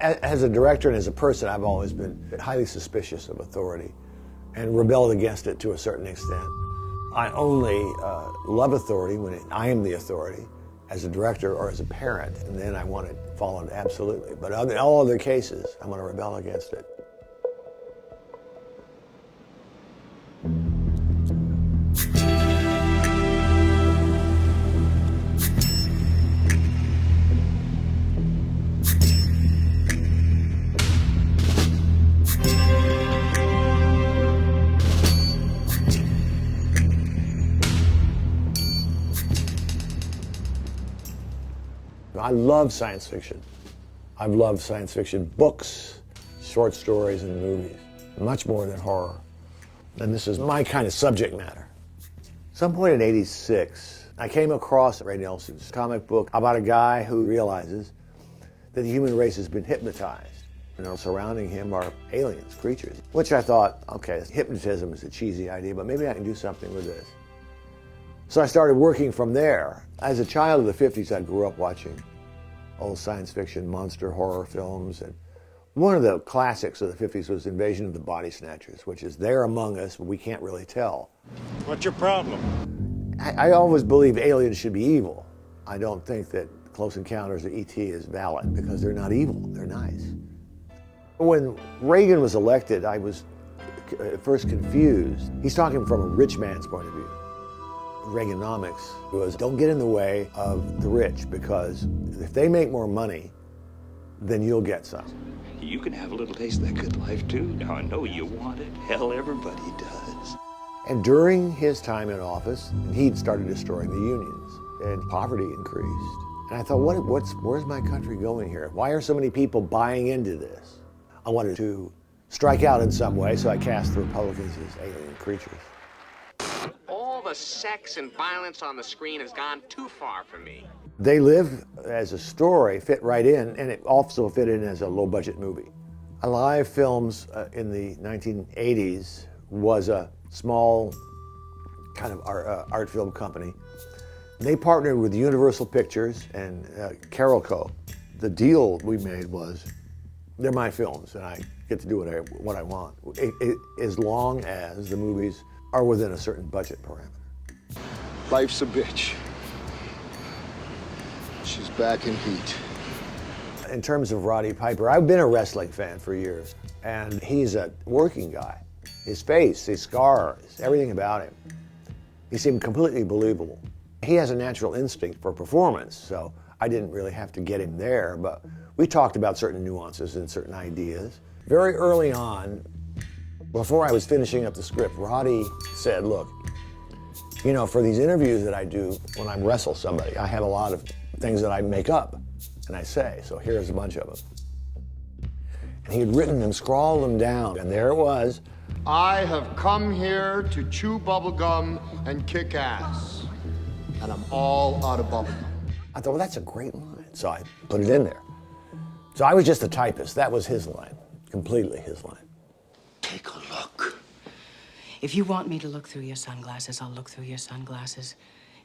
As a director and as a person, I've always been highly suspicious of authority and rebelled against it to a certain extent. I only love authority when I am the authority, as a director or as a parent, and then I want it followed absolutely. But in all other cases, I'm going to rebel against it. I love science fiction. I've loved science fiction books, short stories, and movies, much more than horror. And this is my kind of subject matter. Some point in '86, I came across Ray Nelson's comic book about a guy who realizes that the human race has been hypnotized. Surrounding him are aliens, creatures, which I thought, okay, hypnotism is a cheesy idea, but maybe I can do something with this. So I started working from there. As a child of the '50s, I grew up watching old science fiction, monster horror films, and one of the classics of the '50s was Invasion of the Body Snatchers, which is there among us, but we can't really tell. What's your problem? I always believe aliens should be evil. I don't think that Close Encounters of E.T. is valid, because they're not evil, they're nice. When Reagan was elected, I was at first confused. He's talking from a rich man's point of view. Reaganomics was, don't get in the way of the rich, because if they make more money, then you'll get some. You can have a little taste of that good life too. Now I know you want it. Hell, everybody does. And during his time in office, he'd started destroying the unions, and poverty increased. And I thought, where's my country going here? Why are so many people buying into this? I wanted to strike out in some way, so I cast the Republicans as alien creatures. The sex and violence on the screen has gone too far for me. They Live as a story fit right in, and it also fit in as a low-budget movie. Alive Films in the 1980s was a small kind of art film company. They partnered with Universal Pictures and Carolco. The deal we made was, they're my films, and I get to do what I want, as long as the movies are within a certain budget parameter. Life's a bitch. She's back in heat. In terms of Roddy Piper, I've been a wrestling fan for years, and he's a working guy. His face, his scars, everything about him, he seemed completely believable. He has a natural instinct for performance, so I didn't really have to get him there, but we talked about certain nuances and certain ideas. Very early on, before I was finishing up the script, Roddy said, look, you know, for these interviews that I do when I wrestle somebody, I have a lot of things that I make up and I say, so here's a bunch of them. And he had written them, scrawled them down, and there it was. I have come here to chew bubblegum and kick ass. And I'm all out of bubblegum. I thought, well, that's a great line. So I put it in there. So I was just a typist. That was his line, completely his line. Take a look. If you want me to look through your sunglasses, I'll look through your sunglasses.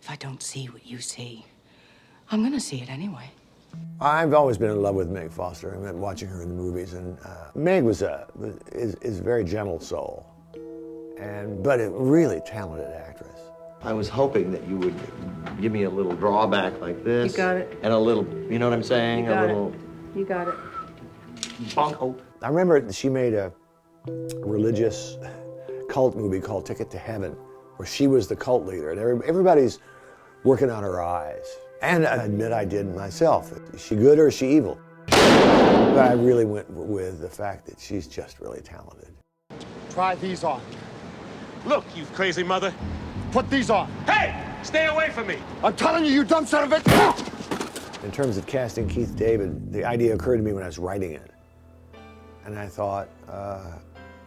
If I don't see what you see, I'm gonna see it anyway. I've always been in love with Meg Foster. I mean, watching her in the movies, and Meg is a very gentle soul, but a really talented actress. I was hoping that you would give me a little drawback like this. You got it. And a little, you know what I'm saying? You got a little. You got it. Bunko. I remember she made a religious cult movie called Ticket to Heaven, where she was the cult leader, and everybody's working on her eyes. And I admit I did myself. Is she good or is she evil? But I really went with the fact that she's just really talented. Try these on. Look, you crazy mother. Put these on. Hey! Stay away from me! I'm telling you, you dumb son of a... In terms of casting Keith David, the idea occurred to me when I was writing it. And I thought,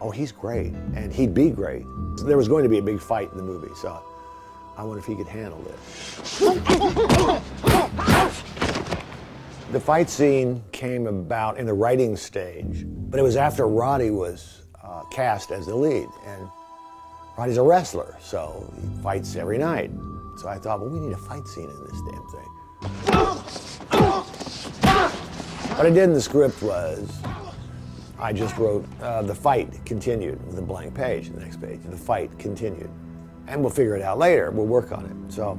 oh, he's great, and he'd be great. There was going to be a big fight in the movie, so I wonder if he could handle it. The fight scene came about in the writing stage, but it was after Roddy was cast as the lead, and Roddy's a wrestler, so he fights every night. So I thought, well, we need a fight scene in this damn thing. What I did in the script was, I just wrote, the fight continued with a blank page, the next page, the fight continued. And we'll figure it out later, we'll work on it. So,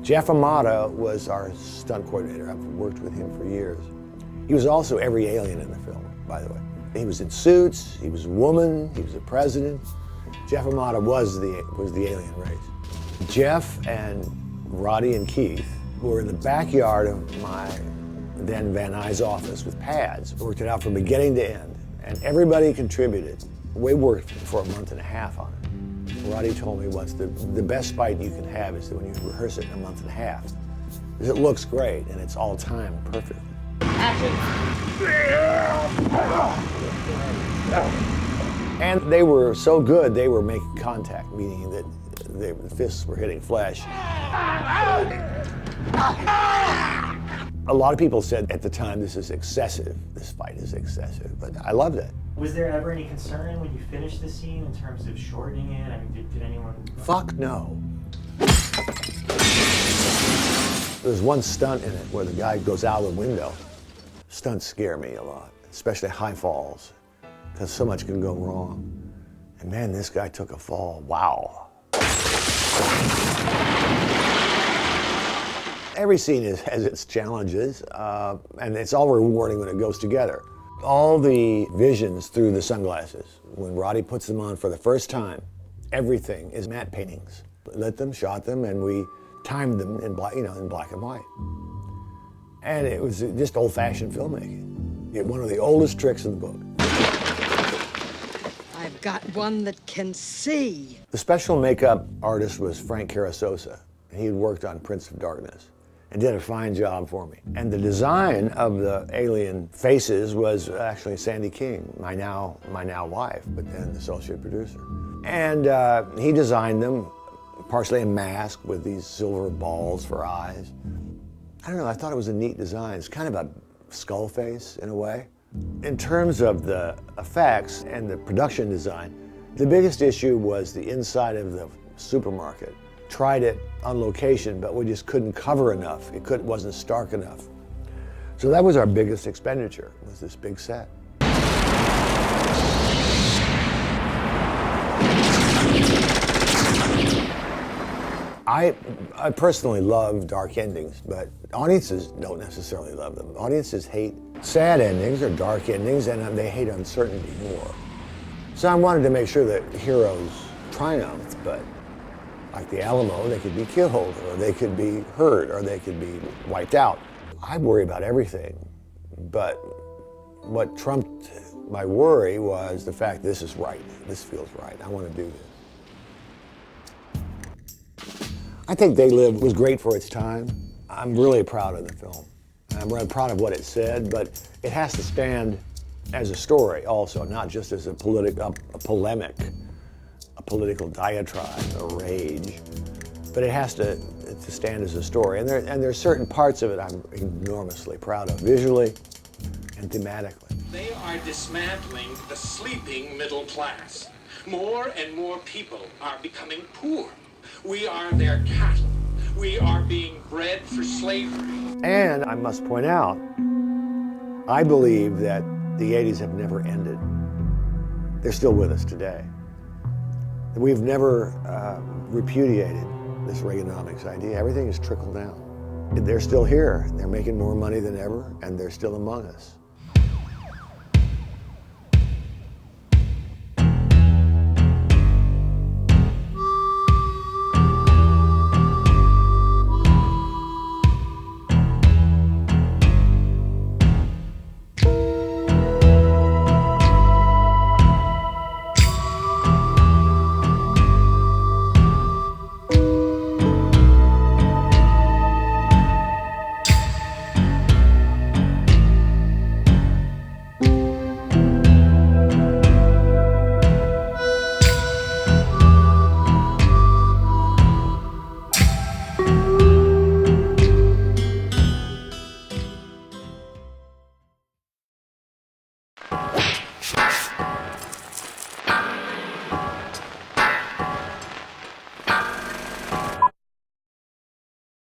Jeff Amata was our stunt coordinator. I've worked with him for years. He was also every alien in the film, by the way. He was in suits, he was a woman, he was a president. Jeff Amata was the alien race. Jeff and Roddy and Keith were in the backyard of my then Van Nuys office with pads. Worked it out from beginning to end. And everybody contributed. We worked for a month and a half on it. Roddy told me once, the best fight you can have is when you rehearse it in a month and a half. Because it looks great and it's all timed perfect. And they were so good, they were making contact, meaning that the fists were hitting flesh. A lot of people said at the time, this is excessive. This fight is excessive, but I loved it. Was there ever any concern when you finished the scene in terms of shortening it? I mean, did anyone... Fuck no. There's one stunt in it where the guy goes out of the window. Stunts scare me a lot, especially high falls, because so much can go wrong. And man, this guy took a fall. Wow. Every scene has its challenges, and it's all rewarding when it goes together. All the visions through the sunglasses, when Roddy puts them on for the first time, everything is matte paintings. Lit them, shot them, and we timed them in black, in black and white. And it was just old-fashioned filmmaking. One of the oldest tricks in the book. I've got one that can see. The special makeup artist was Frank Carasosa. He had worked on Prince of Darkness and did a fine job for me. And the design of the alien faces was actually Sandy King, my now wife, but then the associate producer. And he designed them, partially a mask with these silver balls for eyes. I don't know, I thought it was a neat design. It's kind of a skull face in a way. In terms of the effects and the production design, the biggest issue was the inside of the supermarket. Tried it on location, but we just couldn't cover enough. It wasn't stark enough. So that was our biggest expenditure, was this big set. I personally love dark endings, but audiences don't necessarily love them. Audiences hate sad endings or dark endings, and they hate uncertainty more. So I wanted to make sure that heroes triumphed, but like the Alamo, they could be killed, or they could be hurt, or they could be wiped out. I worry about everything, but what trumped my worry was the fact this is right. This feels right. I want to do this. I think They Live was great for its time. I'm really proud of the film. I'm really proud of what it said, but it has to stand as a story also, not just as a polemic, a political diatribe, a rage, but it has to stand as a story. And there's certain parts of it I'm enormously proud of, visually and thematically. They are dismantling the sleeping middle class. More and more people are becoming poor. We are their cattle. We are being bred for slavery. And I must point out, I believe that the 80s have never ended. They're still with us today. We've never repudiated this Reaganomics idea. Everything has trickled down. They're still here. They're making more money than ever, and they're still among us.